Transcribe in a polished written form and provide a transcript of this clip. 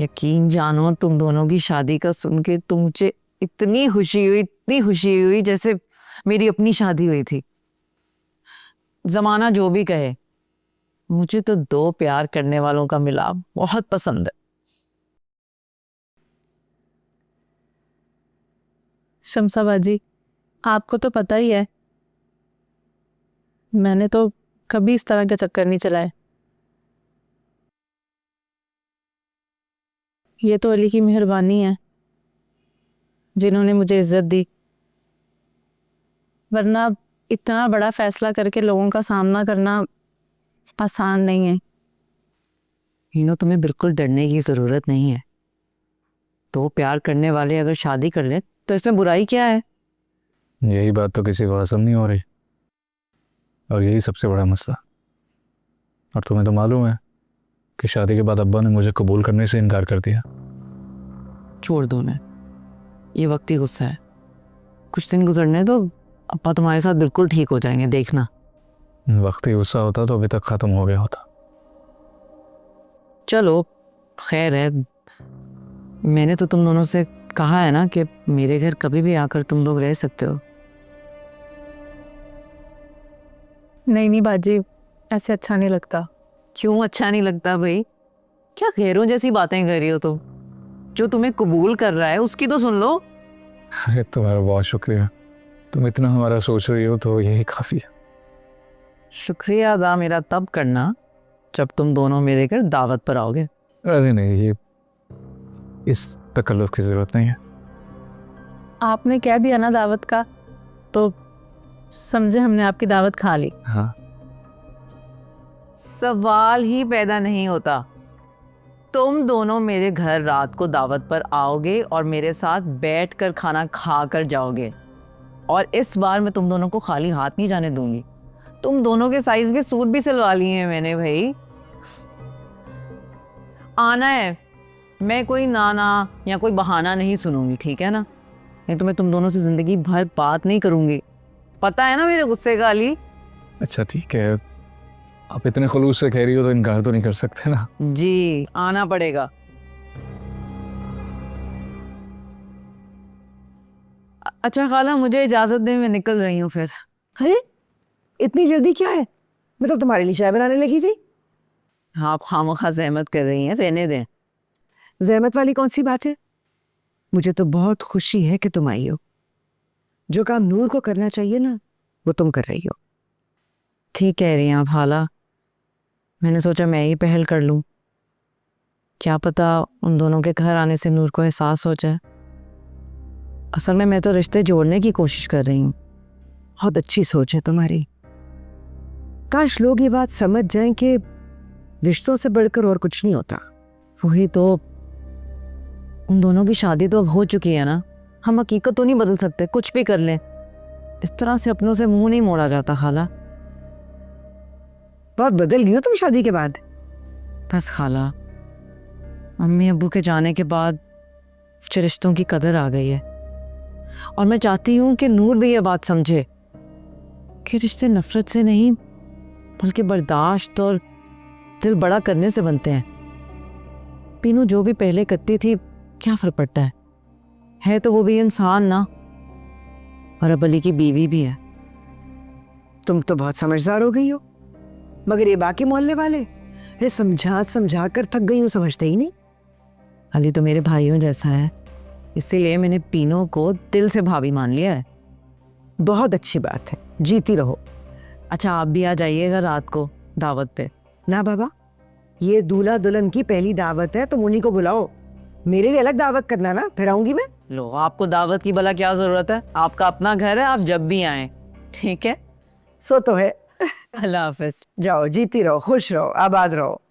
यकीन जानो तुम दोनों की शादी का सुन के तो मुझे इतनी खुशी हुई जैसे मेरी अपनी शादी हुई थी। जमाना जो भी कहे, मुझे तो दो प्यार करने वालों का मिलाप बहुत पसंद है। शमसा बाजी, आपको तो पता ही है मैंने तो कभी इस तरह का चक्कर नहीं चलाया। ये तो अली की मेहरबानी है जिन्होंने मुझे इज्जत दी, वरना इतना बड़ा फैसला करके लोगों का सामना करना आसान नहीं है। हीनो, तुम्हें बिल्कुल डरने की जरूरत नहीं है। दो प्यार करने वाले अगर शादी कर ले तो इसमें बुराई क्या है? यही बात तो किसी को हजम नहीं हो रही, और यही सबसे बड़ा मसला। और तुम्हें तो मालूम है कि शादी के बाद अब्बा ने मुझे कबूल करने से इनकार कर दिया। छोड़ दो ना, ये वक्ती गुस्सा है। कुछ दिन गुजरने दो, अब्बा तुम्हारे साथ बिल्कुल ठीक हो जाएंगे, देखना। वक्ती गुस्सा होता तो अभी तक ख़त्म हो गया होता। चलो खैर है, मैंने तो तुम दोनों से कहा है ना कि मेरे घर कभी भी आकर तुम लोग रह सकते हो। नहीं बाजी, ऐसे अच्छा नहीं लगता। क्यों अच्छा नहीं लगता भाई? क्या गैरों जैसी बातें कर रही हो तुम? जो तुम्हें कबूल कर रहा है उसकी तो सुन लो। अरे तुम्हारा बहुत शुक्रिया, तुम इतना हमारा सोच रही हो तो यही काफ़ी है। शुक्रिया अदा मेरा तब करना जब तुम दोनों मेरे घर दावत पर आओगे। अरे नहीं, ये इस तकल्लुफ की ज़रूरत नहीं है। आपने कह दिया ना दावत का, तो समझे हमने आपकी दावत खा ली। हाँ, सवाल ही पैदा नहीं होता। तुम दोनों मेरे घर रात को दावत पर आओगे और मेरे साथ बैठकर खाना खा कर जाओगे। और इस बार मैं तुम दोनों को खाली हाथ नहीं जाने दूंगी। तुम दोनों के साइज के सूट भी सिलवा लिए हैं मैंने भाई। आना है, मैं कोई नाना या कोई बहाना नहीं सुनूंगी, ठीक है ना? नहीं तो मैं तुम दोनों से जिंदगी भर बात नहीं करूंगी। पता है ना मेरे गुस्से का अली? अच्छा ठीक है, आप इतने खुलूस से कह रही हो तो इनकार तो नहीं कर सकते ना। जी, आना पड़ेगा। अच्छा खाला, मुझे इजाजत दे, मैं निकल रही हूँ फिर। अरे इतनी जल्दी क्या है? मैं तो तुम्हारे लिए चाय बनाने लगी थी। हाँ, आप खामोखा जहमत कर रही हैं, रहने दें। जहमत वाली कौन सी बात है? मुझे तो बहुत खुशी है कि तुम आई हो। जो काम नूर को करना चाहिए ना, वो तुम कर रही हो। ठीक कह रही हैं आप खाला। मैंने सोचा मैं ही पहल कर लूँ। क्या पता उन दोनों के घर आने से नूर को एहसास हो जाए। असल में मैं तो रिश्ते जोड़ने की कोशिश कर रही हूँ। बहुत अच्छी सोच है तुम्हारी। काश लोग ये बात समझ जाएं कि रिश्तों से बढ़कर और कुछ नहीं होता। वही तो, उन दोनों की शादी तो अब हो चुकी है ना। हम हकीकत तो नहीं बदल सकते, कुछ भी कर लें। इस तरह से अपनों से मुंह नहीं मोड़ा जाता खाला। बहुत बदल गई हो तुम शादी के बाद। बस खाला, अम्मी अब्बू के जाने के बाद मुझे रिश्तों की कदर आ गई है। और मैं चाहती हूँ कि नूर भी ये बात समझे कि रिश्ते नफरत से नहीं बल्कि बर्दाश्त और दिल बड़ा करने से बनते हैं। पीनू जो भी पहले करती थी, क्या फर्क पड़ता है तो वो भी इंसान ना। और अब अली की बीवी भी है। तुम तो बहुत समझदार हो गई हो, मगर ये बाकी मोहल्ले वाले ये समझा समझा कर थक गई हूँ, समझते ही नहीं। अली तो मेरे भाइयों जैसा है, इसीलिए मैंने पीनू को दिल से भाभी मान लिया है। बहुत अच्छी बात है, जीती रहो। अच्छा, आप भी आ जाइएगा रात को दावत पे। ना बाबा, ये दूल्हा दुल्हन की पहली दावत है, तुम उन्हीं को बुलाओ। मेरे लिए अलग दावत करना ना, फिर आऊंगी मैं। लो, आपको दावत की भला क्या जरूरत है? आपका अपना घर है, आप जब भी आए। ठीक है, सो तो है। अल्लाह हाफिज। जाओ, जीती रहो, खुश रहो, आबाद रहो।